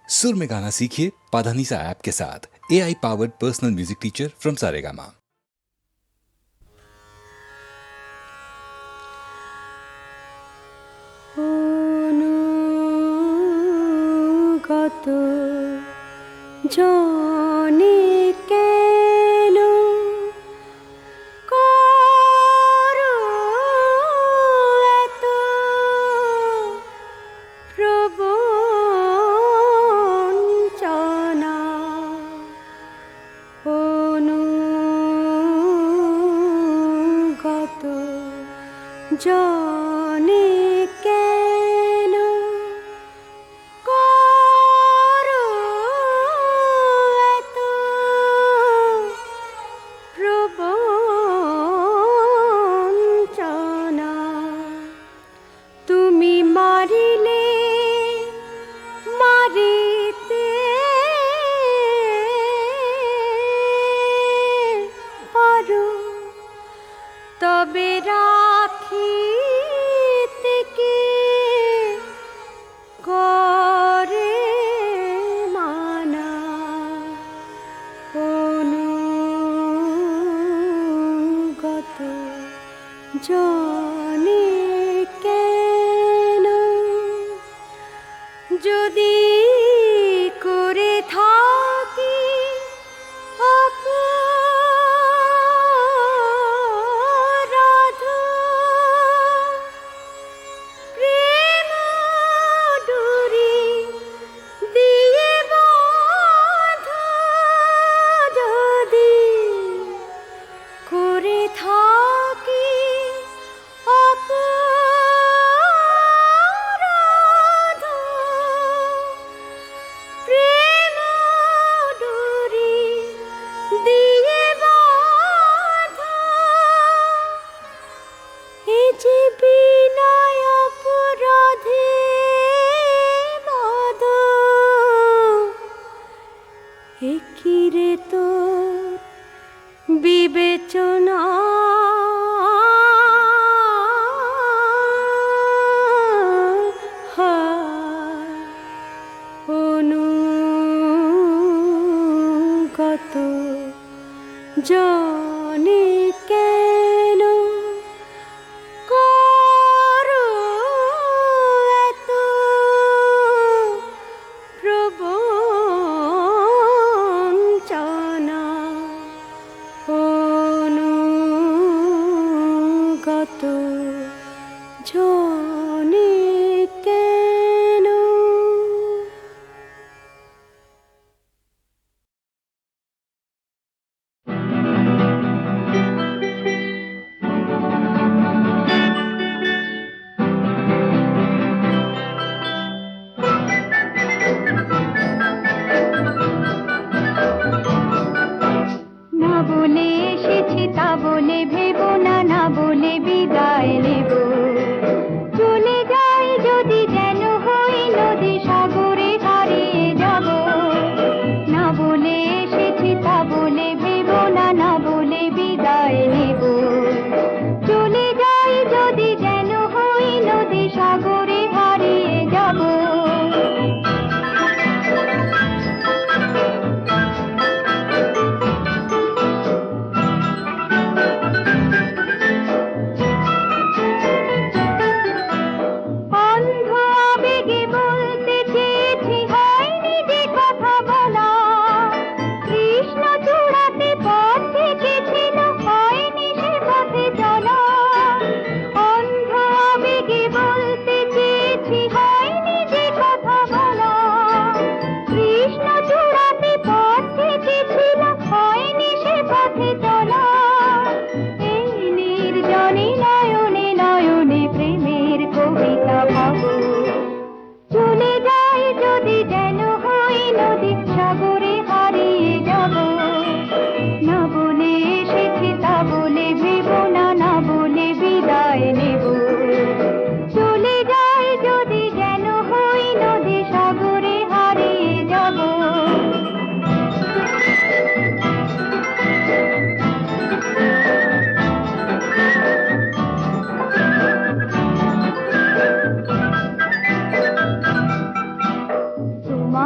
सुर में गाना सीखिए पाधानीसा ऐप के साथ। AI powered personal music teacher from Saregama. কত জনে কেন করো এত প্রবঞ্চনা, অনুগত জনে কেন করো এত প্রবঞ্চনা। তুমি মারিলে মারিতে পারো, তবে রাখিতে কে করে মানা। অনুগত জনে কেন, যদি করে থাকি অপরাধ, প্রেম ডুরি দিয়ে বাঁধ, যদি করে থাকি অপরাধ, প্রেম ডুরি দিয়ে বাঁধ, এ যে বিনয় অপরাধে বাঁধ, এ কি রে তোর বিবেচনা। অনুগত জনে কেন করো এত প্রবঞ্চনা। অনুগত জনে কেন।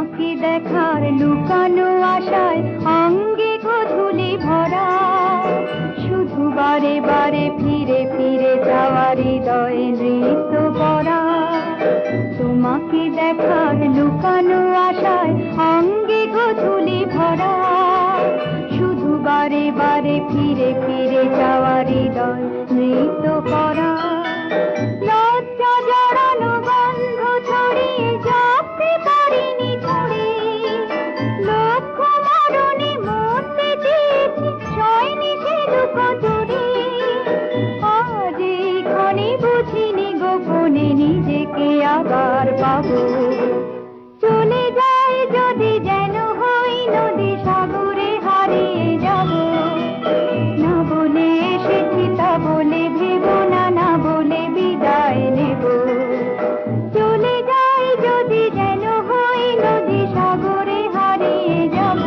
তোমাকে দেখার লুকানো আশায় অঙ্গে গোধূলি ভরা, শুধু বারে বারে ফিরে ফিরে যাওয়ার হৃদয়ে নৃত্য করা। তোমাকে দেখার লুকানো আশায় অঙ্গে গোধূলি ভরা, শুধু বারে বারে ফিরে ফিরে যাওয়ার হৃদয় নৃত্য করা। লজ্জা জড়ানো গন্ধ ছড়িয়ে যাতে পারিনি ছড়ি, লক্ষ মরণে মরতে চেয়েছি সয়নি সে দুঃখ চুরি। আজ এইখানে বুঝিনি গোপনে নিজেকে আবার পাবো, চলে যায় যদি যেন হই নদী সাগরে হারিয়ে যাব। না বলে এসেছি তা বলে ভেব না, না বলে বিদায় নেব। চলে যায় যদি যেন হই নদী সাগরে হারিয়ে যাব।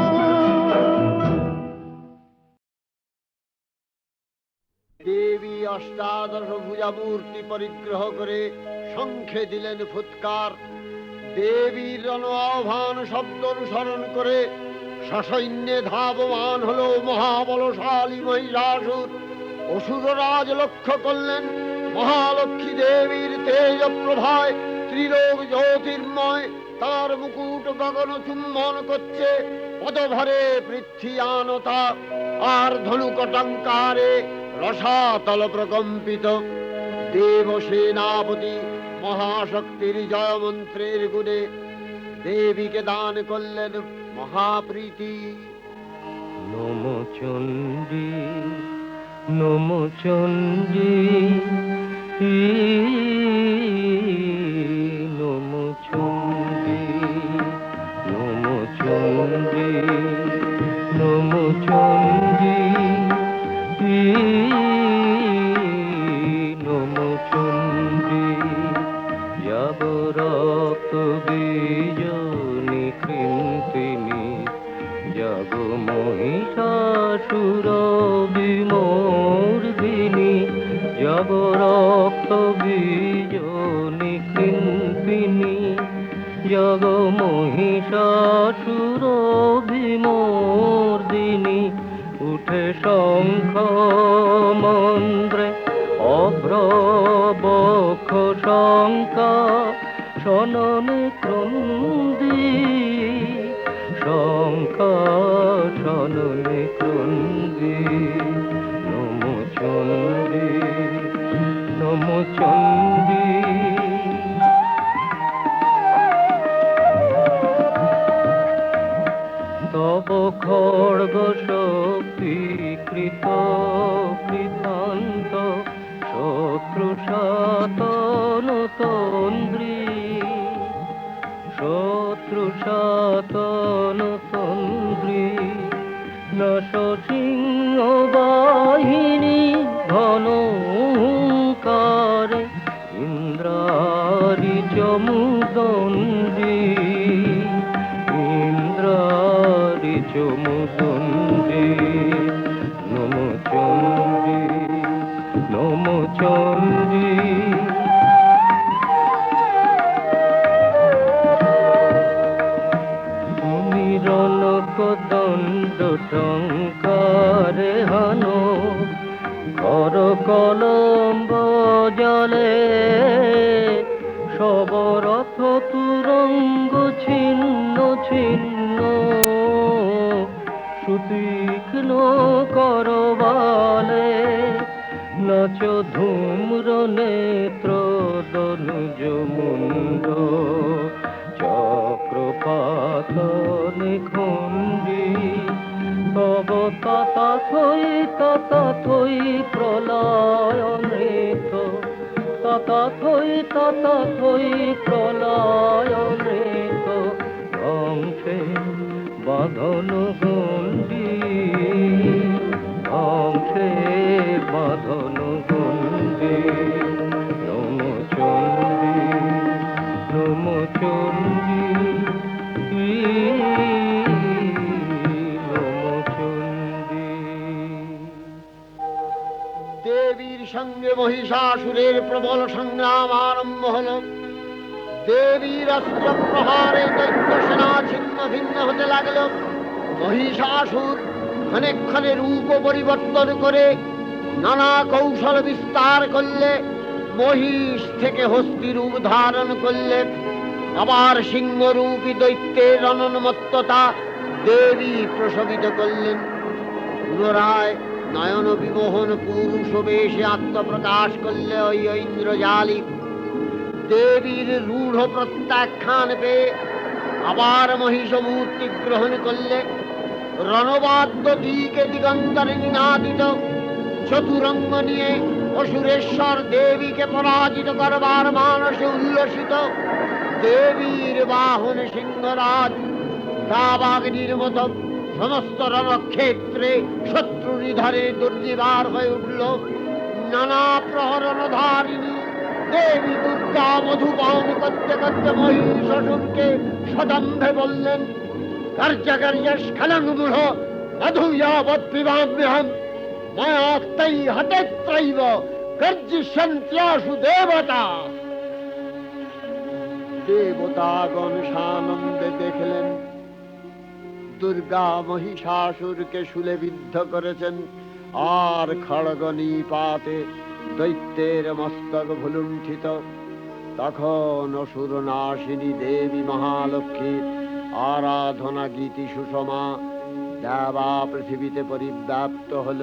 দেবী অষ্টাদশ ভুজা মূর্তি পরিগ্রহ করে শঙ্খে দিলেন ফুৎকার। দেবীর রণ আহ্বান শব্দ অনুসরণ করে সসৈন্যে ধাবমান হলো মহাবলশালী মহিষাসুর। অসুররাজ লক্ষ্য করলেন মহালক্ষ্মী দেবীর তেজ প্রভায় ত্রিলোক জ্যোতির্ময়, তার মুকুট গগন চুম্বন করছে, পদভরে পৃথ্বীয়ানতা আর ধনুকটঙ্কারে রসাতল প্রকম্পিত। দেবসেনাপতি মহাশক্তির জয় মন্ত্রের গুণে দেবীকে দান করলেন মহাপ্রীতি। নমো চণ্ডী নমো চণ্ডী নমো চণ্ডী নমো চণ্ডী নমো চণ্ডী নমো চণ্ডী। যাব রক্ত বীজনি কৃন্তিনি, যাব মহিষাসুর বিমর্দিনী, যাব রক্ত বীজনি কৃন্তিনি, যাব মহিষাসুর বিমর্দিনী। উঠে শঙ্খ মন্দ্রে অভ্রবক্ষ শঙ্কা, শননে ক্রন্দী শঙ্কা, শননে ক্রন্দী। নমো চণ্ডী নমো চণ্ডী। তব খড়গ শক্তিকৃত কৃতান্ত, শত্রু সাতন তন্দ্রী, শত্রু সাতন তন্দ্রী। নশ সিংহ বাহিনী ঘন কারে, ইন্দ্রারি চমুদণ্ডী, ইন্দ্রারি চমুদণ্ডী। নমো চণ্ডী নমো চণ্ডী। তুমি রণক দণ্ড টঙ্কারে হানো, কর কলম্ব জলে, সবরথ তুরঙ্গ ছিন্ন ছিন্ন, সুতীক্ষ্ণ করবালে। নাচ ধূম্র নেত্র দনুজ মুন্ড, চক্রপাত নিখণ্ডী। তব তথাথই প্রলয় নৃত্য, তথাথই প্রলয় নৃত্য। ধ্বংসে বাঁধন গণ্ডী, ধ্বংসে বাঁধন গণ্ডী। নমো চণ্ডী নমো চণ্ডী নমো চণ্ডী। দেবীর সঙ্গে মহিষাসুরের প্রবল সংগ্রাম আরম্ভ হল। দেবীর অস্ত্র প্রহারে দৈত্য সেনা ছিন্ন ভিন্ন হতে লাগল। মহিষাসুর ক্ষণে রূপ পরিবর্তন করে নানা কৌশল বিস্তার করলে, মহিষ থেকে হস্তি রূপ ধারণ করলে। আবার সিংহরূপী দৈত্যের অনন্মত্ততা দেবী প্রসবিত করলেন। পুনরায় নয়ন বিমোহন পুরুষ বেশে আত্মপ্রকাশ করলে ওই ইন্দ্রজালী। দেবীর রূঢ় প্রত্যাখ্যান পেয়ে আবার মহিষ মূর্তি গ্রহণ করলে। রণবাদ্য দিকে দিগন্তরে নিনাদিত, চতুরঙ্গ নিয়ে অসুরেশ্বর দেবীকে পরাজিত করবার মানসে উল্লসিত। দেবীর বাহন সিংহরাজ দাবাগ্নির মতো সমস্ত রণক্ষেত্রে শত্রু নিধারে দুর্নিবার হয়ে উঠল। নানা প্রহরণধারিণী দেবী দুর্গা মধুপান করতে করতে মহিষাসুরকে সদম্ভে বললেন, কার্যকার্য স্খলনমূঢ় মধুযাবৎ পিবাম্যহম মায়াক্তৈ হতেত্রৈব গর্জিষ্যন্ত্যাশু দেবতা। দেবতাগণ সানন্দে দেখলেন দুর্গা মহিষাসুরকে শূলে বিদ্ধ করেছেন, আর খড়গ নিপাতে দৈত্যের মস্তক ভুলুণ্ঠিত। তখন অসুর নাশিনী দেবী মহালক্ষ্মী আরাধনা গীতি সুষমা দেবা পৃথিবীতে পরিব্যাপ্ত হল।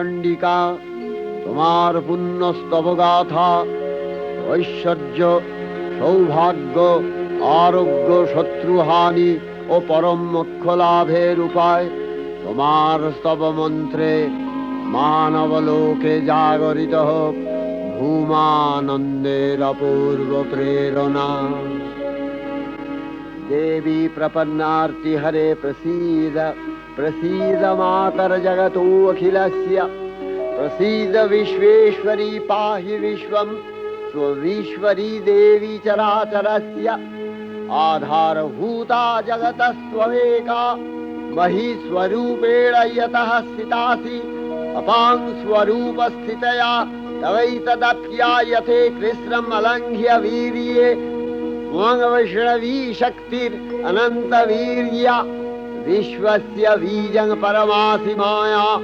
চণ্ডিকা, তোমার পুণ্যস্তব গাথা, ঐশ্বর্য, সৌভাগ্য, আরোগ্য, শত্রুহানি ও পরম মোক্ষ লাভের উপায়, তোমার স্তব মন্ত্রে মানবলোকে জাগরিত হোক ভূমানন্দের অপূর্ব प्रेरणा। देवी प्रपन्नार्ति हरे प्रसीद, प्रसीद मातर जगतो अखिलस्य, प्रसीद विश्वेश्वरी पाहि विश्वं स्वविश्वरी देवी चराचरस्य। आधारभूता जगतस्त्वमेका, महीस्वरूपेण यतः स्थितासि, अपां स्वरूपस्थितया तवैतदप्यायते कृष्णम् अलङ्घ्य वीर्ये। त्वं वैष्णवी शक्तिरनन्तवीर्या, विश्वस्य बीजं परमासि माया,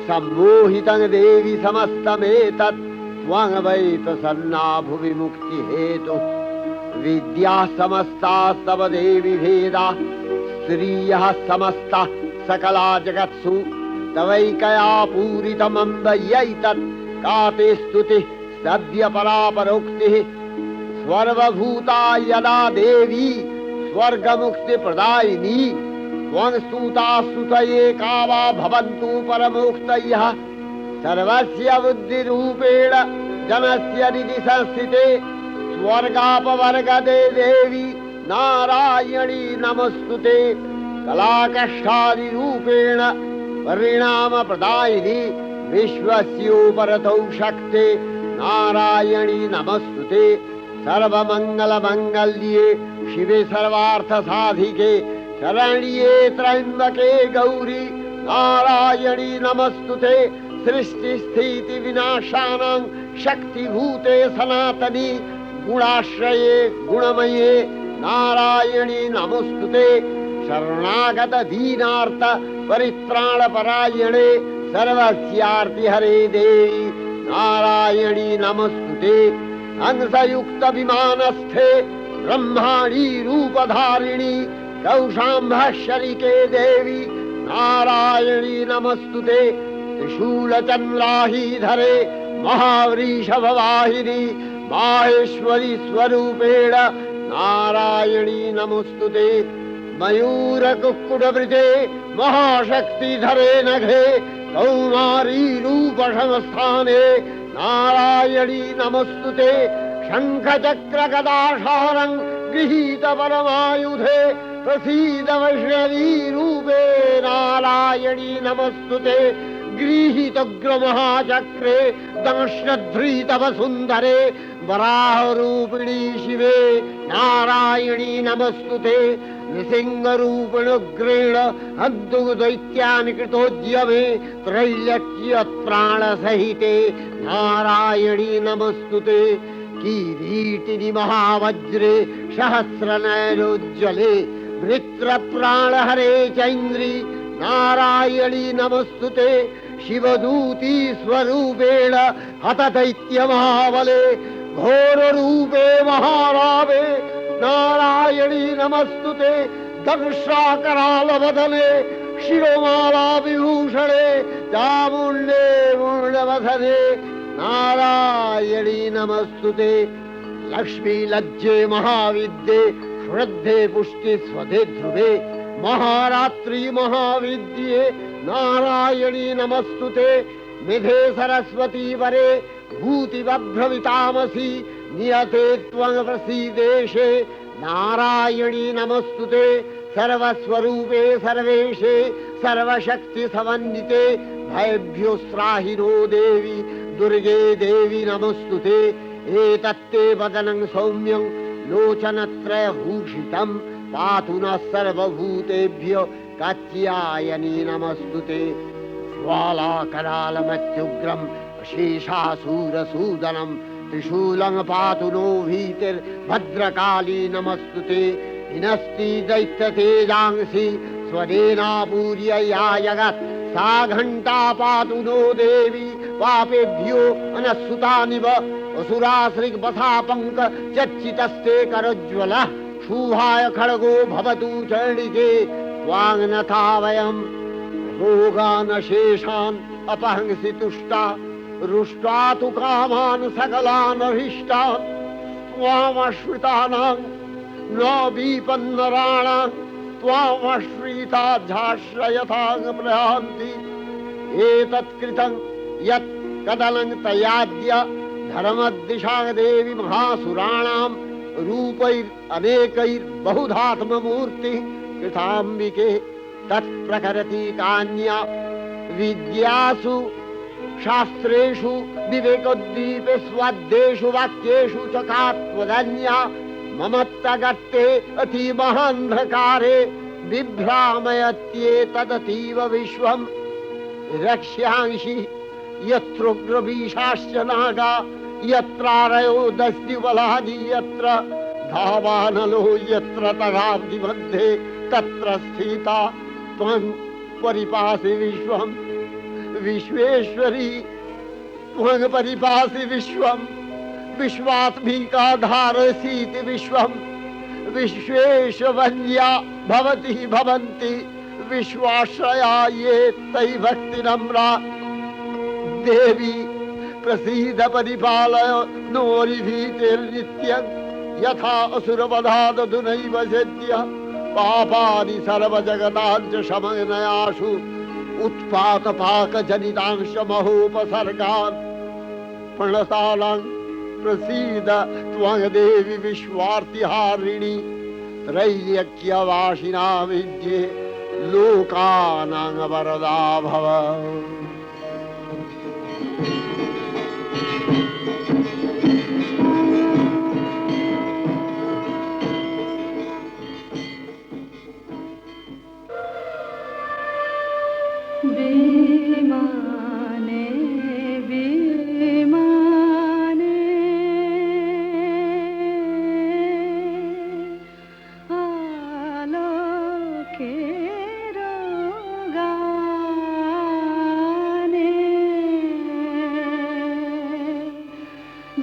सम्मोहितं देवि समस्तमेतत् त्वं वै प्रसन्ना भुवि मुक्तिहेतुः। विद्याः समस्तास्तव देवि भेदाः, स्त्रियः समस्ताः सकला जगत्सु, तवैकया पूरितमम्ब यैतत् का ते स्तुतिः सद्य परापरोक्तिः। सर्वभूता यदा देवी स्वर्गमुक्तिप्रदायिनी, त्वं स्तुता स्तुतये का वा भवन्तु परमोक्तयः। सर्वस्य बुद्धिरूपेण जनस्य हृदि संस्थिते, स्वर्गापवर्गदे देवी नारायणी नमस्तुते। कलाकष्टादिरूपेण परिणामप्रदायिनी, विश्वस्योपरतौ शक्ते नारायणी नमस्तुते। सर्वमङ्गलमङ्गल्ये शिवे सर्वार्थसाधिके, शरण्ये त्र्यम्बके गौरी नारायणी नमस्तुते। सृष्टिस्थितिविनाशानां शक्तिभूते सनातनी, गुणाश्रये गुणमये नारायणी नमस्तुते। शरणागत दीनार्थ परित्राणपरायणे, सर्वस्यार्तिहरे देवी नारायणी नमस्तुते। हंसयुक्त विमानस्थे ब्रह्माणी रूपधारिणी, कौशाम्भशरिके देवी नारायणी नमस्तुते। त्रिशूलचन्द्राहीधरे महावृषभवाहिनी, माहेश्वरी स्वरूपेण नारायणी नमस्तुते। मयूरकुक्कुटवृते महाशक्तिधरे नघे, कौमारी रूपसंस्थाने नारायणी नमस्तुते। शङ्खचक्रगदाशारं गृहीत परमायुधे, प्रसीद वैष्णवी रूपे नारायणी नमस्तुते। गृहीतोग्रमहाचक्रे दंश्रध्रीत वसुन्धरे, वराहरूपिणी शिवे नारायणी नमस्तुते। नृसिंहरूपिणुग्रेण हन्तुदैत्यान् कृतोद्यमे, त्रैलक्ष्यत्राणसहिते नारायणी नमस्तुते। किरीटिनि महावज्रे सहस्रनयनोज्ज्वले, वृत्रप्राणहरे चैन्द्री नारायणी नमस्तुते। शिवदूती स्वरूपेण हतदैत्यमहाबले, घोररूपे महारावे नारायणी नमस्तुते। दंशाकरालवदने शिरोमाला विभूषणे, चामुण्डे मूर्णवदने नारायणी नमस्तुते। लक्ष्मी लज्जे महाविद्ये, श्रद्धे पुष्टि स्वधे ध्रुवे, महारात्रि महाविद्ये नारायणी नमस्तुते। निधे सरस्वती वरे भूतिबभ्रमितामसि, नियते त्वं प्रसीदेशे नारायणी नमस्तुते। सर्वस्वरूपे सर्वेशे सर्वशक्ति समन्विते, भयभ्योस्त्राहिनो देवी दुर्गे देवी नमस्तुते। एतत्ते वदनं सौम्यं लोचनत्रयभूषितं, पातु नः सर्वभूतेभ्यो कात्यायनी नमस्तुते। ज्वालाकरालमत्युग्रं शेषासूरसूदनं, त्रिशूलं पातु नो भीतिर्भद्रकाली नमस्तुते। हिनस्ति दैत्यतेजांसि स्वदेनापूर्य या जगत्, सा घण्टा पातु नो देवी पापेभ्यो अनस्सुतानिव। असुराश्रिग्वसापङ्क चच्चितस्ते करोज्ज्वलः, शुभाय खड्गो भवतु चण्डिके त्वां नथा वयम्। रोगान् शेषान् अपहंसि तुष्टा रुष्टा तु कामान् सकलान् अभीष्टान् त्वामश्रितानां न विपन्नराणां त्वामश्रिता झाश्रयथां प्रयान्ति एतत्कृतं यत् कदलं तयाद्य धर्मदिशा देवी महासुराणां रूपैरनेकैर्बहुधात्ममूर्ति कृताम्बिके तत्प्रकरति कान्या विद्यासु शास्त्रेषु विवेकोद्दीपे स्वाद्येषु वाक्येषु च कात्वदन्या ममत्तगत्ते अतिमहान्धकारे बिभ्रामयत्येतदतीव विश्वम् रक्ष्यांसि यत्रोग्रवीशाश्च नागा यत्रारयो दस्युबलानि यत्र धावानलो यत्र तगाब्धि मध्ये तत्र स्थिता त्वं परिपासि विश्वम् विश्वेश्वरी त्वं परिपासि विश्वम् विश्वात्मिका धारसीति विश्वम् विश्वेशवन्या भवति भवन्ति विश्वाश्रया ये तै भक्तिनम्रा देवी प्रसीद परिपालय नोरिभीतिर्नित्यं यथा असुरवधादधुनैव सेद्य पापानि सर्वजगताञ्च शमनयाशु उत्पातपाकजनितांश महोपसर्गान् प्रणतानां प्रसीद त्वं देवी विश्वार्तिहारिणि त्रैलोक्यवासिनां विद्ये लोकानां वरदा भव। विमाने विमाने आलोकेर गाने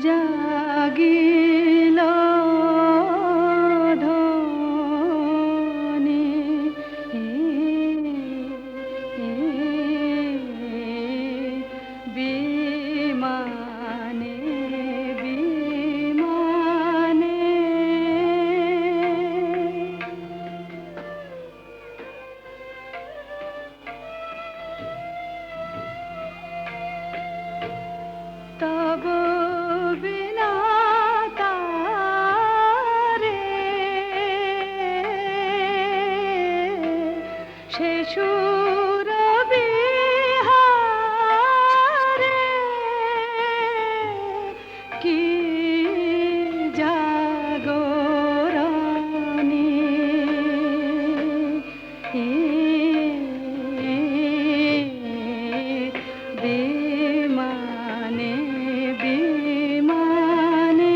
जागिलो तब बिना तारे शेषुर बिहारे की जागरणी विमाने विमाने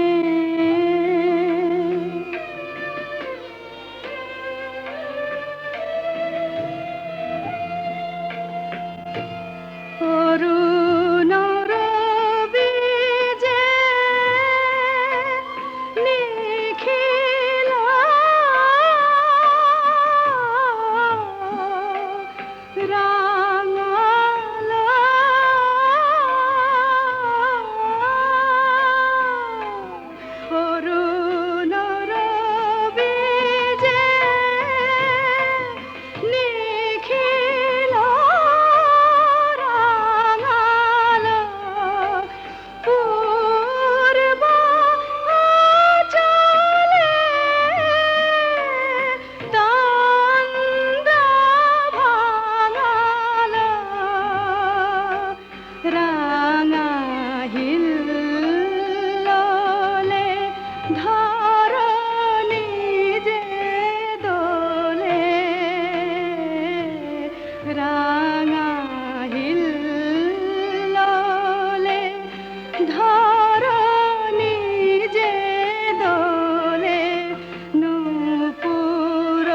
অরুণর বীজে নিখিল রাঙাল অরুণর বীজে নিখিল রাঙাল পূর্ব চলে তন্দ্র ভাঙাল রাঙা হিল্লোলে ধরণী যে দোলে রাঙা হিল্লোলে ধরণী যে দোলে নূপুর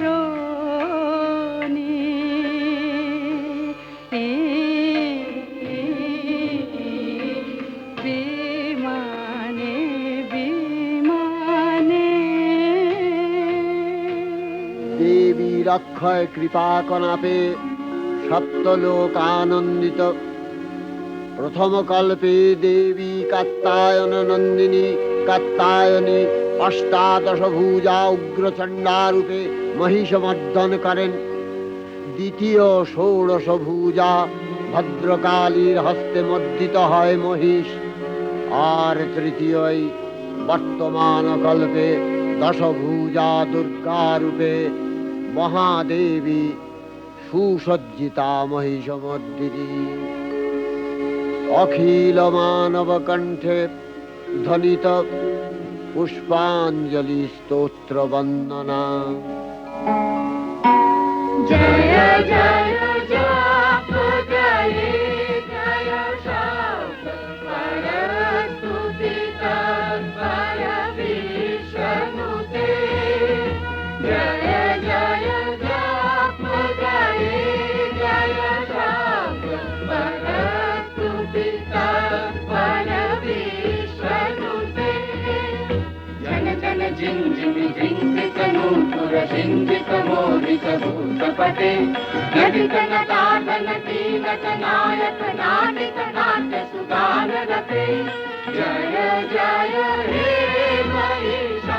রোনি বিমানে বিমানে দেবীর অক্ষয় কৃপা কনাপে সপ্তলোকানন্দিত। প্রথম কল্পে দেবী কাত্যায়ন নন্দিনী কাত্যায়নী অষ্টাদশ ভুজা উগ্রচণ্ডা রূপে মহিষমর্দন করেন। দ্বিতীয় ষোড়শ ভুজা ভদ্রকালীর হস্তে মর্দিত হয় মহিষ। আর তৃতীয় বর্তমান কল্পে দশভুজা দুর্গা রূপে মহাদেবী সুসজ্জিতা মহিষমর্দিনী। অখিল মানব কণ্ঠে ধ্বনিত পুষ্পাঞ্জলি স্তোত্র বন্দনা। জয় জয় জপ জয় জয় শব্দ পরস্তুতি তৎপর বিষ্ণুতে। জয় জয় জপ জয় জয় শব্দ পরস্তুতি তৎপর বিষ্ণুতে। जन जन जिन जिन जिंकित नूपुर सिंहित मोहित भूतपते। नटित नटाधन कीनट नायक नाटित नाट्य सुगान रते। जय जय हे महिषासुरमर्दिनि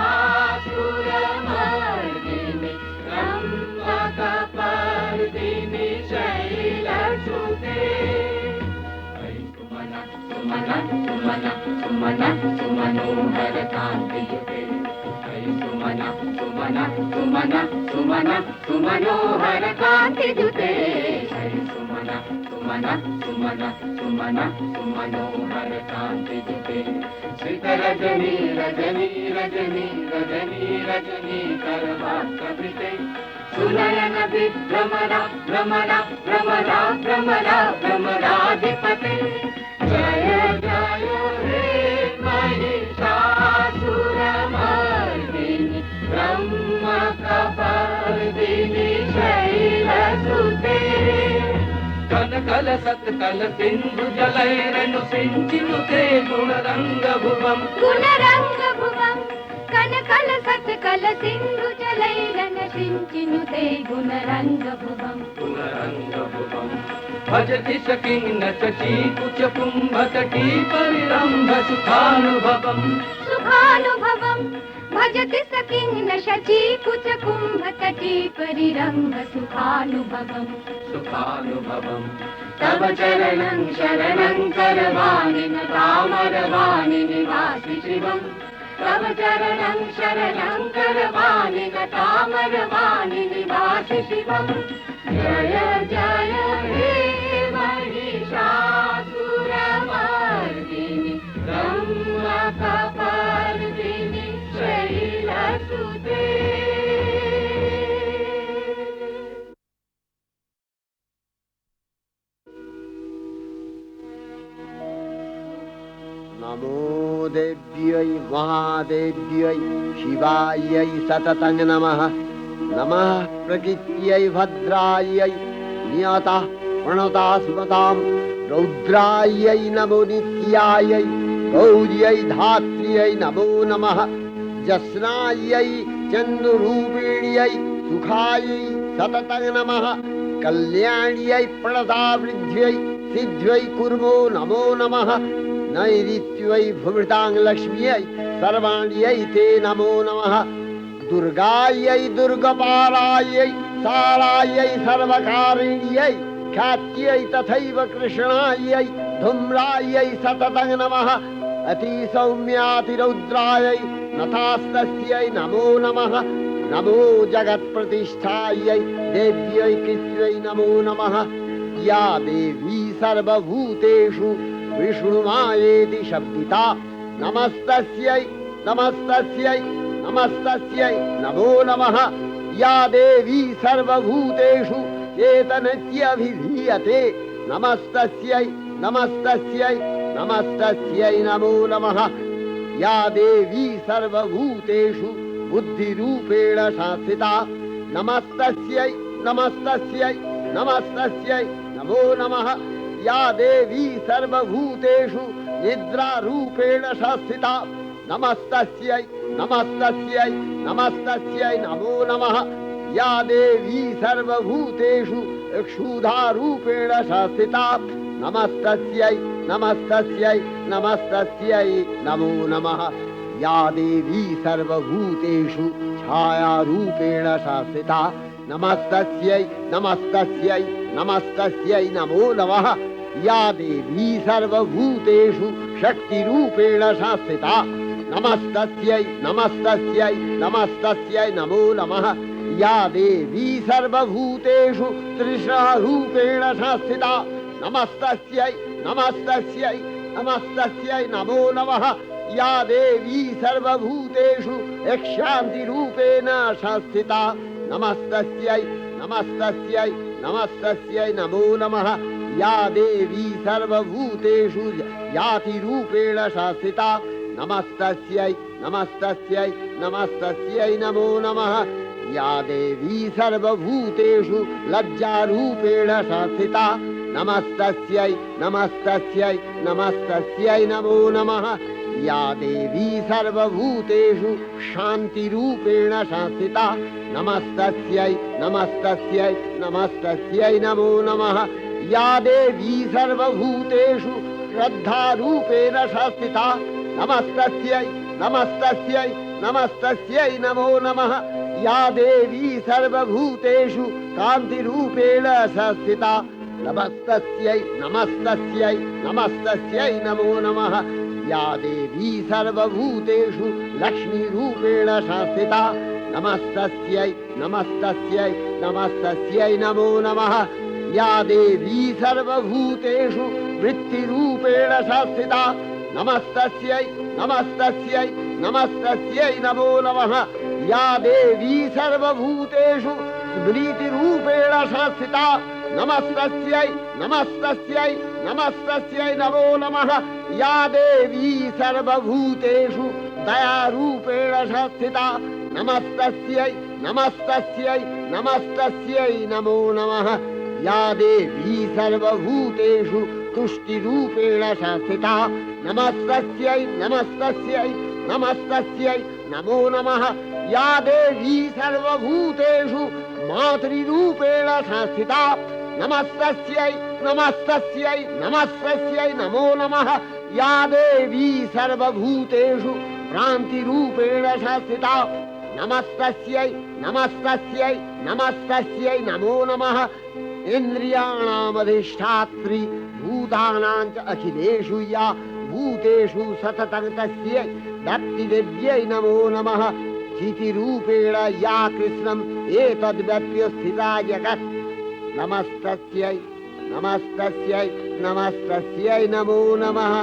रम्भकपर्दिनि शैलसुते। सुमन सुमन सुमन सुमनोहर कान्तियुते। सुमन सुमन सुमन सुमन सुमनोहर कान्तियुते। सुमन सुमन सुमन सुमन सुमनोहर कान्तियुते। श्रित रजनी रजनी रजनी रजनी रजनी करवाक्कृते। सुनयन विभ्रमरा भ्रमरा भ्रमरा भ्रमरा भ्रमराधिपते। जय जय हे महिषासुरमर्दिनि ब्रह्मकपर्दिनि शैलसुते। कन कल सत्कल सिंधु जलैरनु सिंचिनुते गुणरंग भुवं। गुणरंग भुवं कन कल सत्कल सिंधु जलैरन सिंचिनुते गुणरंग भुवं। गुणरंग भुवं भजति सकिन्न चची कुच कुंभ तटी परिरंभ सुखानुभवं। सुखानुभवं भजति सकिन्न शची कुच कुंभ तटी परिरंभ सुखानुभवं। सुखानुभवं तव चरणं शरणं करवाणि न तामरवाणि निवासि शिवं। तव चरणं शरणं करवाणि न तामरवाणि निवासि शिवं। जय जय हे महिषासुरमर्दिनि रम्भकपर्दिनि शैलसुते। नमो देव्यै महादेव्यै शिवायै सततं नमः। नमः प्रकृत्यै भद्रायै नियतः प्रणतास्मतां। रौद्रायै नमो नित्यायै गौर्यै धात्र्यै नमो नमः। जस्नायै चन्द्ररूपिण्यै सुखायै सततं नमः। कल्याण्यै प्रणतावृद्ध्यै सिद्ध्यै कुर्मो नमो नमः। नैऋत्यै भुवृतां लक्ष्म्यै सर्वाण्यै ते नमो नमः। दुर्गायै दुर्गपालायै सारायै सर्वकारिण्यै ख्यात्यै तथैव कृष्णायै धूम्रायै सततं नमः। अतिसौम्यातिरौद्रायै नतास्तस्यै नमो नमः। नमो जगत्प्रतिष्ठायै देव्यै कृत्यै नमो नमः। या देवी सर्वभूतेषु विष्णुमायेति शब्दिता नमस्तस्यै नमस्तस्यै नमस्तस्यै नमो नमः। या देवी सर्वभूतेषु चेतनस्यभिधीयते नमस्तस्यै नमस्तस्यै नमस्तस्यै नमो नमः। या देवी सर्वभूतेषु बुद्धिरूपेण संस्थिता नमस्तस्यै नमस्तस्यै नमस्तस्यै नमो नमः। या देवी सर्वभूतेषु निद्रारूपेण संस्थिता नमस्तस्यै नमस्तस्यै नमस्तस्यै नमो नमः। या देवी सर्वभूतेषु क्षुधारूपेण संस्थिता नमस्तस्यै नमस्तस्यै नमस्तस्यै नमो नमः या देवी सर्वभूतेषु छायारूपेण संस्थिता नमस्तस्यै नमस्तस्यै नमस्तस्यै नमो नमः या देवी सर्वभूतेषु शक्तिरूपेण संस्थिता नमस्तस्यै नमस्तस्यै नमस्तस्यै नमो नमः या देवी सर्वभूतेषु तृष्णारूपेण संस्थिता नमस्तस्यै नमस्तस्यै नमस्तस्यै नमो नमः या देवी सर्वभूतेषु शान्तिरूपेण संस्थिता नमस्तस्यै नमस्तस्यै नमस्तस्यै नमो नमः या देवी सर्वभूतेषु यातिरूपेण संस्थिता नमस्तस्यै नमस्तस्यै नमस्तस्यै नमो नमः या देवी सर्वभूतेषु लज्जारूपेण संस्थिता नमस्तस्यै नमस्तस्यै नमस्तस्यै नमो नमः या देवी सर्वभूतेषु शान्तिरूपेण संस्थिता नमस्तस्यै नमस्तस्यै नमस्तस्यै नमो नमः या देवी सर्वभूतेषु श्रद्धारूपेण संस्थिता नमस्तस्यै नमस्तस्यै नमस्तस्यै नमो नमः या देवी सर्वभूतेषु कान्तिरूपेण संस्थिता नमस्तस्यै नमस्तस्यै नमस्तस्यै नमो नमः या देवी सर्वभूतेषु लक्ष्मीरूपेण संस्थिता नमस्तस्यै नमस्तस्यै नमस्तस्यै नमो नमः या देवी सर्वभूतेषु वृत्तिरूपेण संस्थिता नमस्तस्यै नमस्तस्यै नमस्तस्यै नमो नमः या देवी सर्वभूतेषु स्मृतिरूपेण संस्थिता नमस्तस्यै नमस्तस्यै नमस्तस्यै नमो नमः या देवी सर्वभूतेषु दयारूपेण संस्थिता नमस्तस्यै नमस्तस्यै नमस्तस्यै नमो नमः या देवी सर्वभूतेषु तुष्टिरूपेण संस्थिता नमस्तस्यै नमस्तस्यै नमस्तस्यै नमो नमः या देवी सर्वभूतेषु मातृरूपेण संस्थिता नमस्तस्यै नमस्तस्यै नमस्तस्यै नमो नमः या देवी सर्वभूतेषु भ्रान्तिरूपेण संस्थिता नमस्तस्यै नमस्तस्यै नमस्तस्यै नमो नमः इन्द्रियाणामधिष्ठात्री भूतानां च अखिलेषु या भूतेषु सततं तस्यै भक्तिदेव्यै नमो नमः चितिरूपेण या कृष्णम् एतद्व्यप्य स्थिता जगत् नमस्तस्यै नमस्तस्यै नमस्तस्यै नमो नमः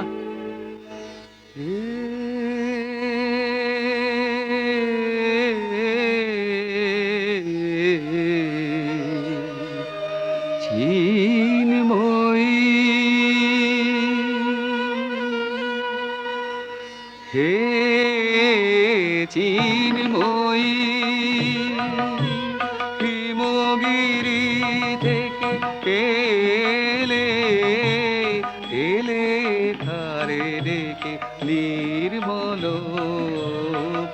হে চিন্ময়ী হিমগিরি থেকে এলে এলে ধারে ডেকে নির্মল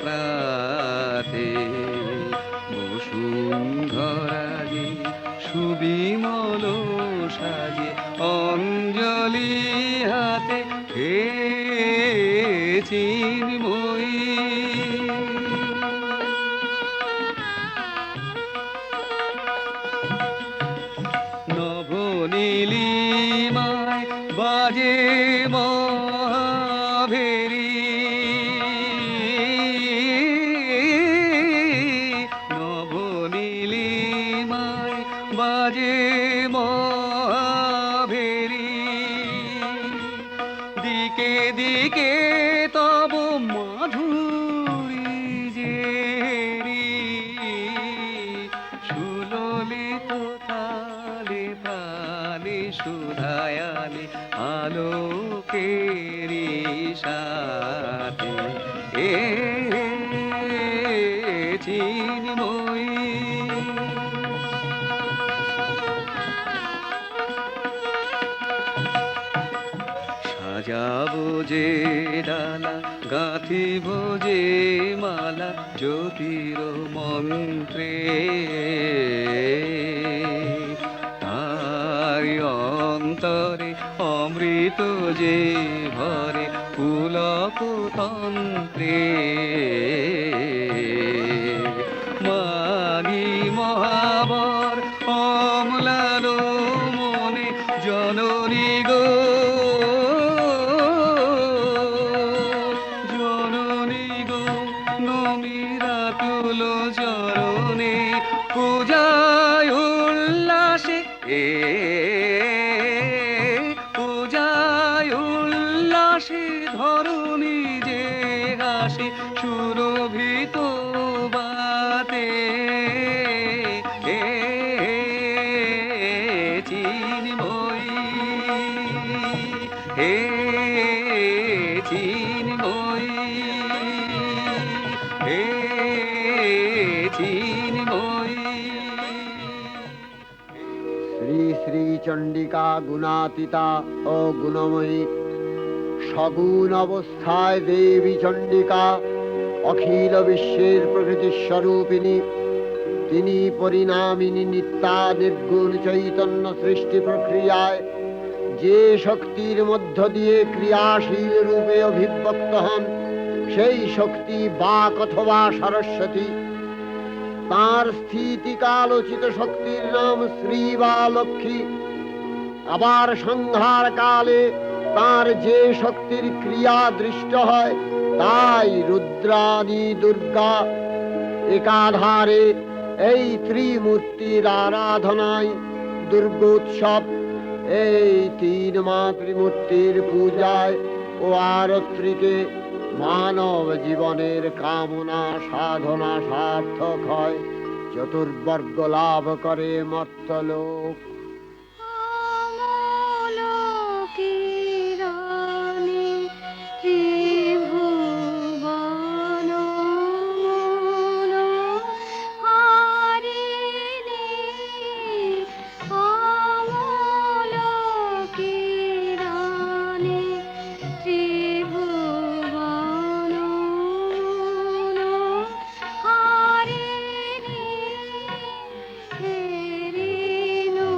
প্রাতে বসুন্ধরাজে সুবিমল সাজে অঞ্জলি হাতে হে চিন্ময়ী নবনীলিমায় বাজে মহাভেরি নবনীলিমায় বাজে মহাভেরি দিকে দিকে তব মাধুরী জেরি সুললিত তালে প্রাণে সুধায়ালে আলোকেরি সাথে এ চিন্ময়ী সাজাবো যে ডালা গাঁথিব যে মালা জ্যোতির মন্ত্রে, তারি অন্তরে অমৃত যে ভরে পুলক তন্ত্রে। মাগি মহাবর অম্লান মনে জননী গো, জননী গো নমিরা তুল চরণে, পূজায় উল্লাসে পূজায় উল্লাসে ধরণী যে হাসে সুরভিত বাতে। চিন্ময়ী হে চিন্ময়ী হে চিন্ময়ী। শ্রী শ্রী চণ্ডিকা গুণাতীতা ও গুণময়ী, সগুণ অবস্থায় দেবী চণ্ডিকা অখিল বিশ্বের প্রকৃতি স্বরূপিণী। তিনি পরিণামিনী নিত্যা নির্গুণ চৈতন্য সৃষ্টি প্রক্রিয়ায় যে শক্তির মধ্য দিয়ে ক্রিয়াশীল রূপে অভিব্যক্ত হন, সেই শক্তি বাক অথবা সরস্বতী। তার স্থিতিকালোচিত শক্তির নাম শ্রী বা লক্ষ্মী। আবার সংহার কালে তার যে শক্তির ক্রিয়া দৃষ্ট হয়, তাই রুদ্রাদি দুর্গা। একাধারে এই ত্রিমূর্তির আরাধনায় দুর্গোৎসব, এই তিন মাতৃমূর্তির পূজায় ও আরত্রিতে মানব জীবনের কামনা সাধনা সার্থক হয়, চতুর্বর্গ লাভ করে মর্তলোক। অমলোকিরানি ত্রিভুবন মনোহারিণী, অমলোকিরানি ত্রিভুবন মনোহারিণী, হেরিণু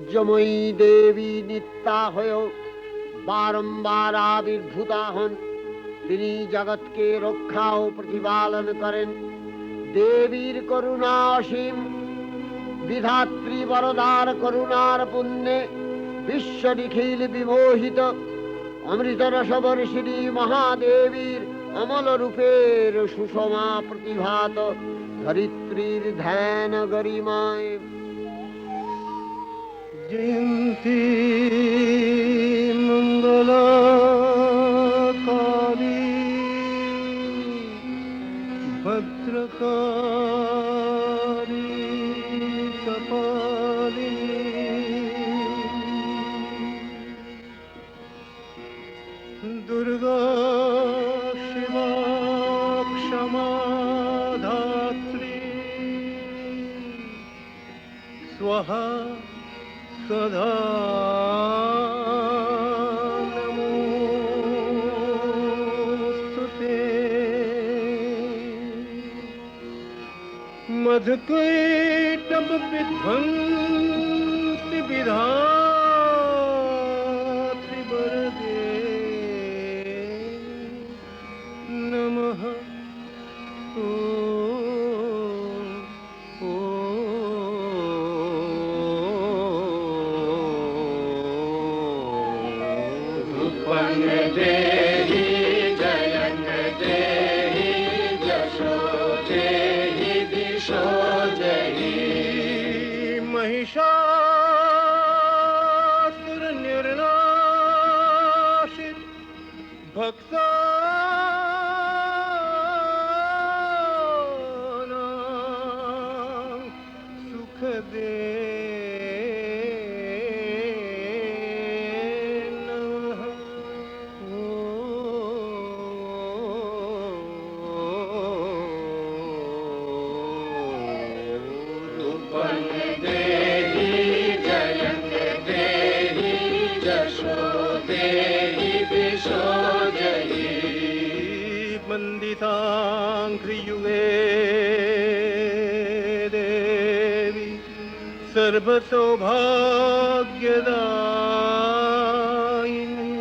বীর্যময়ী দেবী নিত্যা হয়েও বারম্বার আবির্ভূতা হন। তিনি জগৎকে রক্ষা ও প্রতিপালন করেন। দেবীর করুণা অসীম, বিধাত্রী বরদার করুণার পুণ্যে বিশ্ব নিখিল বিমোহিত। অমৃত রসবর্ষিণী মহাদেবীর অমল রূপের সুষমা প্রতিভাত ধরিত্রীর ধ্যান গরিমায়। জয়ন্তী মঙ্গলাকালী ভদ্রকালী কপালিনী দুর্গা শিবা ক্ষমা ধাত্রী স্বাহা সদা নমোস্তুতে। মধুকৈটভ বিধ্বংসি বিধাত্রি বরদে নমঃ। देहि जयं देहि जशो देहि दिशो जयि महिषासुर निर्नाशित भक्तानां सुख दे। वन्दिताङ्घ्रियुगे देवी सर्वसौभाग्यदायिनी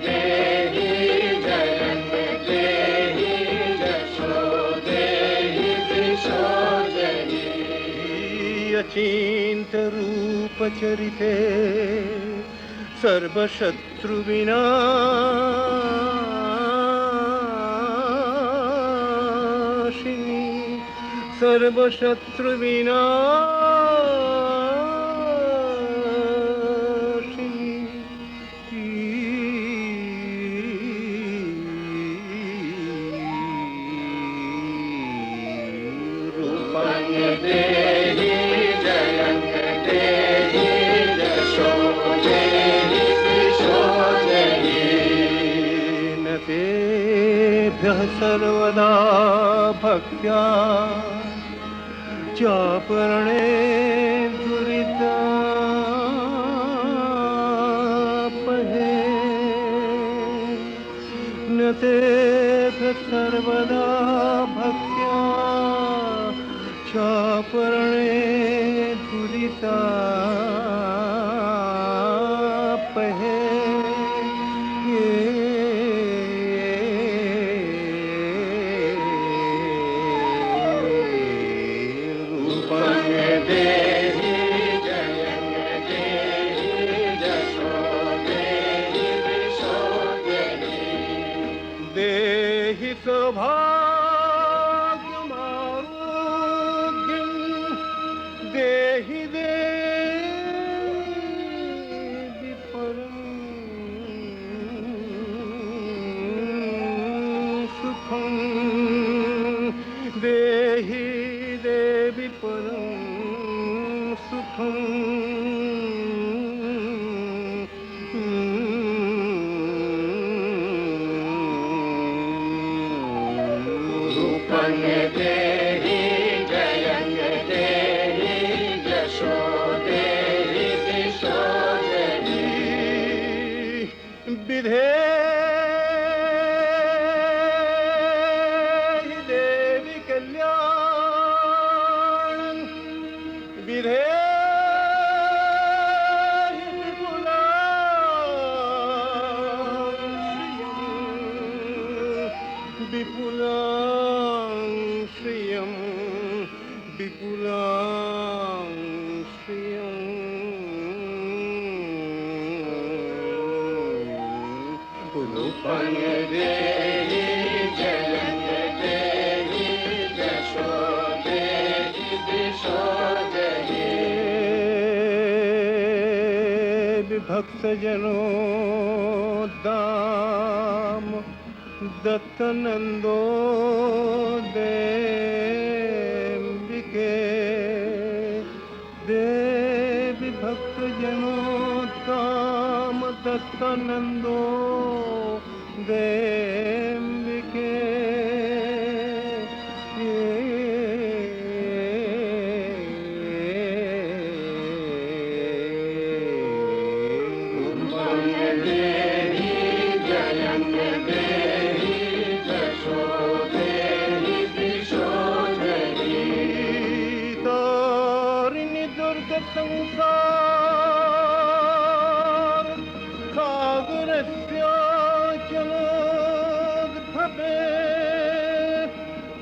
देहि जयं देहि जशो देहि दिशो जयि अचिन्त रूप चरिते सर्वशत्रु विनाशिनी सर्वशत्रु देहि जयं देहि जशो देहि दिशो जयि न तेभ्यः सर्वदा भक्त्या चापरणे दुरितापहे न तेभ्यः सर्वदा भक्त्या चापरणे दुरितापहे देहि जयं देहि जशो देहि दिशो जयि देहि सौभाग्यमारोग्यं देहि देवि परं सुखं देहि देवि परं सुखं देहि जयं विधेहि देवी कल्याण विधेहि विपुलां श्रियं विपुलां श्रियं रूपं देहि जयं देहि यशो देहि दिशो देहि विभक्तजनो दाम दत्तनंदो देविके देवी भक्तजनो दाम दत्तनंदो देविके देहि जयं देहि यशो देहि दिशो देहि तारिणि दुर्ग संसार सागरस्याचलोद्भवे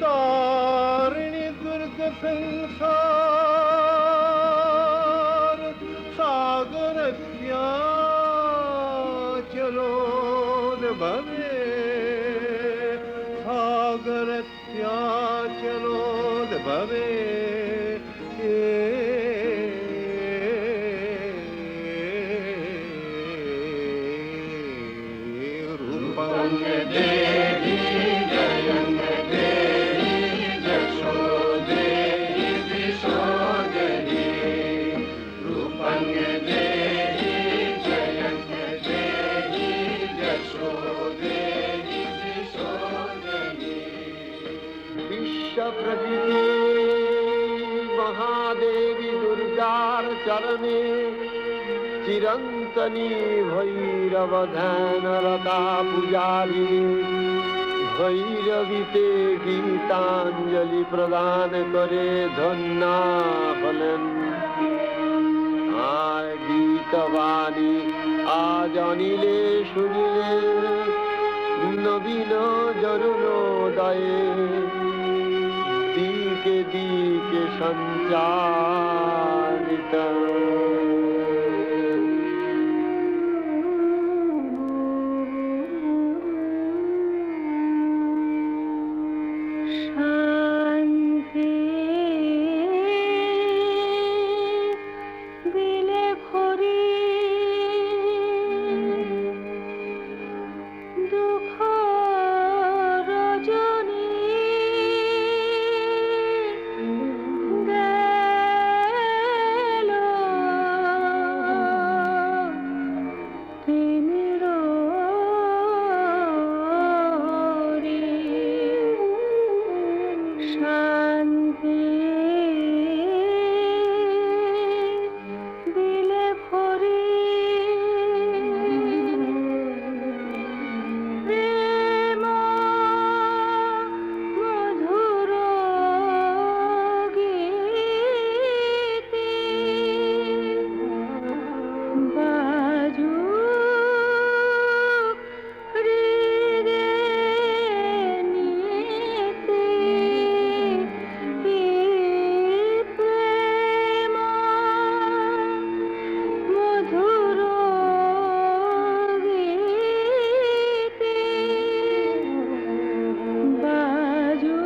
तारिणि दुर्ग संसार सागरस्याचलोद्भवे सागरस्याचलोद्भवे रूपं देहि जयं देहि यशो देहि दिशो देहि रूपं देहि जयं देहि यशो देहि दिशो देहि विश्वप्रभृति महादेवी दुर्गार चरणे चिरंतनी भैरव ध्यानरता पुजारी भैरवीते गीतांजलि प्रदान करे धन्ना हलेन আর গীতবাণী আজ অনিলে শুনিলে নবীন জরুণোদয়ে দিকে দিকে সঞ্চারিত শান্তি দিলে ভরি দুঃখ রজনী গেল তিমির শান্তি দিলে ভরি প্রেম মধুর গীতি বাজু হৃদে নীতি প্রেম মধুর গীতি বাজু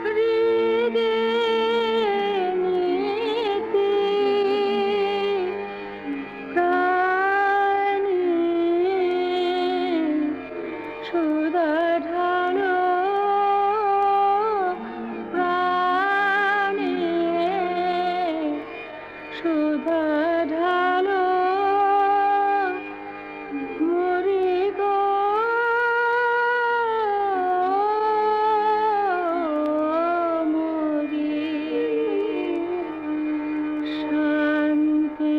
হৃদে নীতি প্রাণী সুধা ঢালো প্রাণী সুধা ঢালো মরি গো মরি শান্তি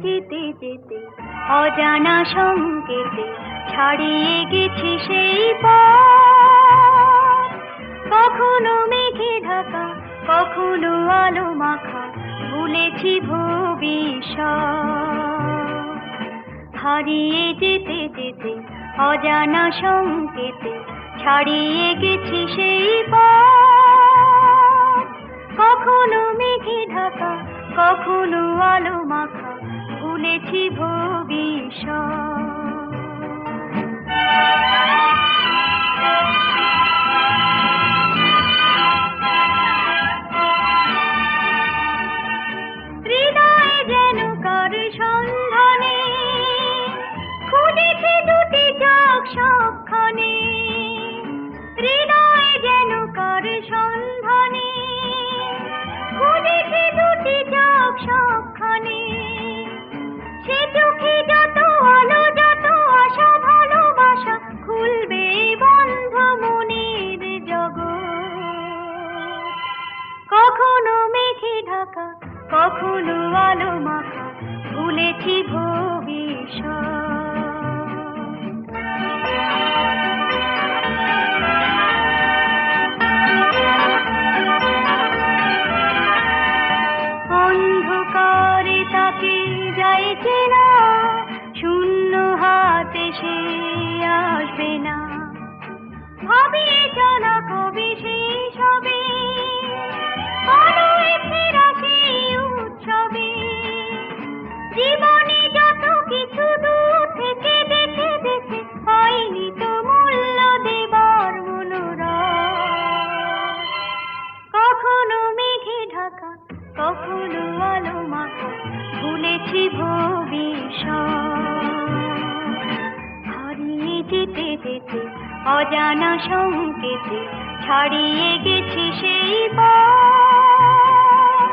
যেতে যেতে অজানা সংকেতে ছাড়িয়ে গেছি সেই পথ। কখনো মেঘে ঢাকা, কখনো আলো মাখা, ভুলেছি ভবিষ্যৎ। হারিয়ে যেতে যেতে অজানা সংকেতে ছাড়িয়ে গেছি সেই পথ। কখনো মেঘে ঢাকা, কখনো আলো মাখা, ভুলেছি ভবিষ্যৎ। হৃদয়ে যেন কার সন্ধানে খুঁজেছি দুটি চোখ সবখানে। হৃদয়ে যেন কার সন্ধানে খুঁজেছি দুটি চোখ সবখানে। সে চোখে যত আলো, যত আশা, ভালোবাসা, খুলবে বন্ধ মনের জগৎ। কখনো মেঘে ঢাকা, কখনো আলো মাখা, ভুলেছি ভবিষ্যৎ। অন্ধকারে তাকে যাইছে না, শূন্য হাতে সে আসবে না। ভাবিয়ে চলা কবি শেষ হবে, আলোয় ফেরা সেই উৎসবে। জীবনে যত কিছু দূর থেকে দেখে দেখে পাইনি তো মূল্য দেবার মনোরথ। কখনো মেঘে ঢাকা, কখনো আলো মাখা, ভুলেছি ভবিষ্যৎ। হারিয়ে যেতে যেতে অজানা সংকেতে ছাড়িয়ে গেছি সেই পথ।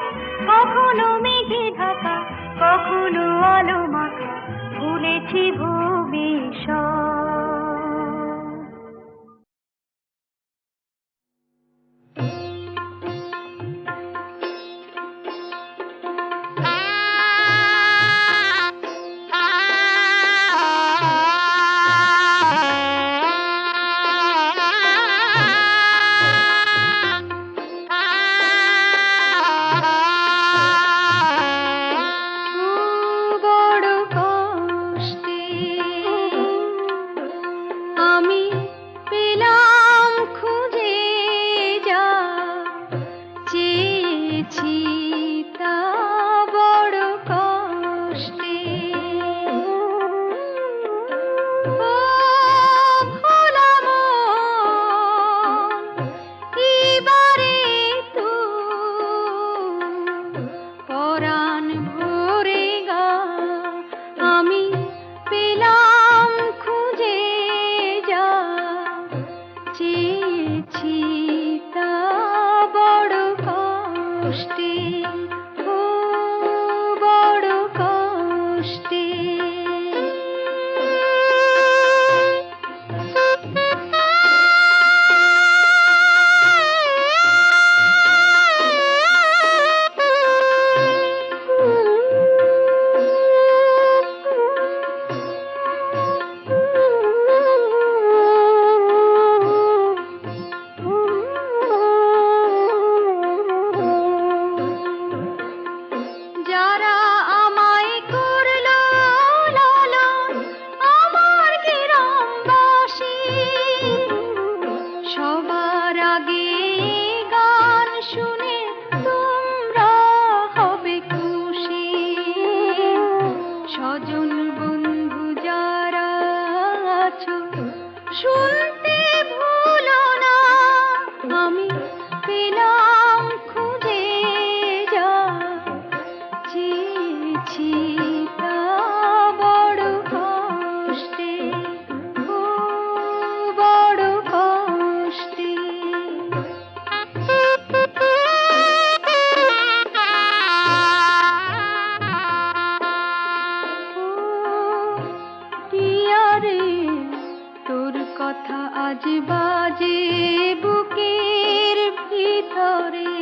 কখনো মেঘে ঢাকা, কখনো আলো মাখা, ভুলেছি ভবিষ্যৎ। বড় কষ্টে আমি পেলাম খুঁজে, যা চেয়েছি তা বড় কষ্টে। ও ভোলা মন, এবারে তো পরাণ ভরে গা আমি পেলাম খুঁজে, যা চেয়েছি তা বড় কষ্টে। ও বড় কষ্টে। যারা আমায় করলো লালন, আমার গ্রামবাসী, সবার আগে গান শুনে তোমরা হবে খুশি। স্বজন বন্ধু যারা আছো, শুনতে ভুলো না, আমি পেলাম খুঁজে, যা চেয়েছি তা বড় কষ্টে। ও বড় কষ্টে। ও টিয়া রে, তোর কথা আজ বাজে বুকের ভিতরে।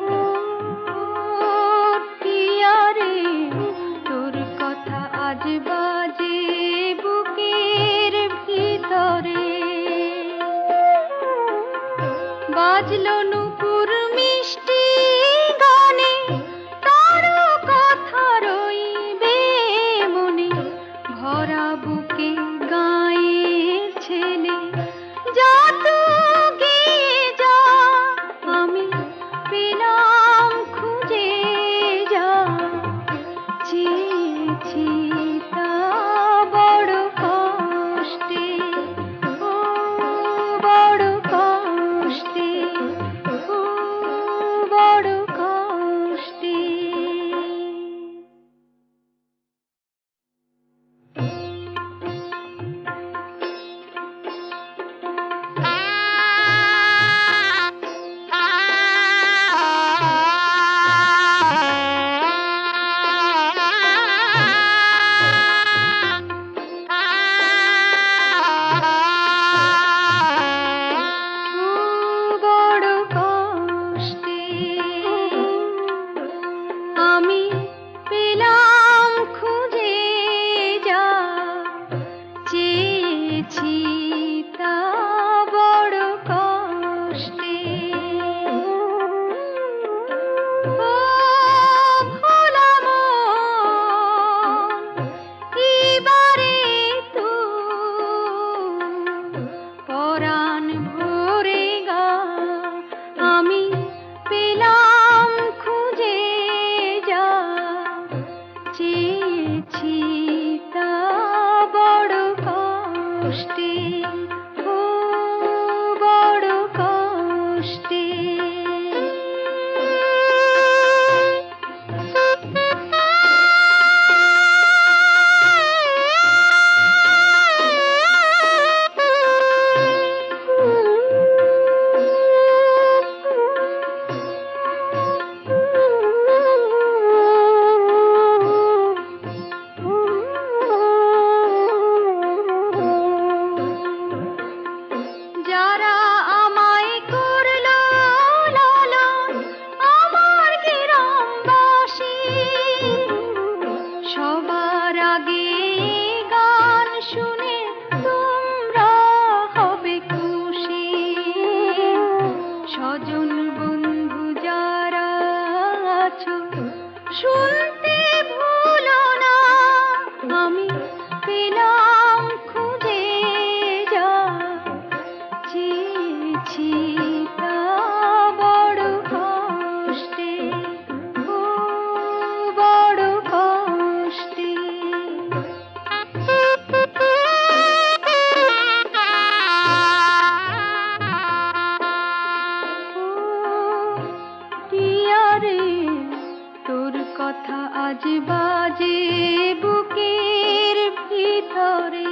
ও টিয়া রে, ও ভোলা মন, এবারে তো পরাণ ভরে গা আমি পেলাম খুঁজে, যা চেয়েছি তা বড় কষ্টে, ও বড় কষ্টে। যারা আমায় করলো লালন, আমার গ্রামবাসী, সবার আগে গান শুনে তোমরা হবে খুশি। স্বজন বন্ধু যারা আছো, শুনতে ভুলো না, আমি পেলাম খুঁজে, যা চেয়েছি তা বড় কষ্টে, ও বড় কষ্টে। ও টিয়া রে, তোর কথা আজ বাজে বুকের ভিতরে।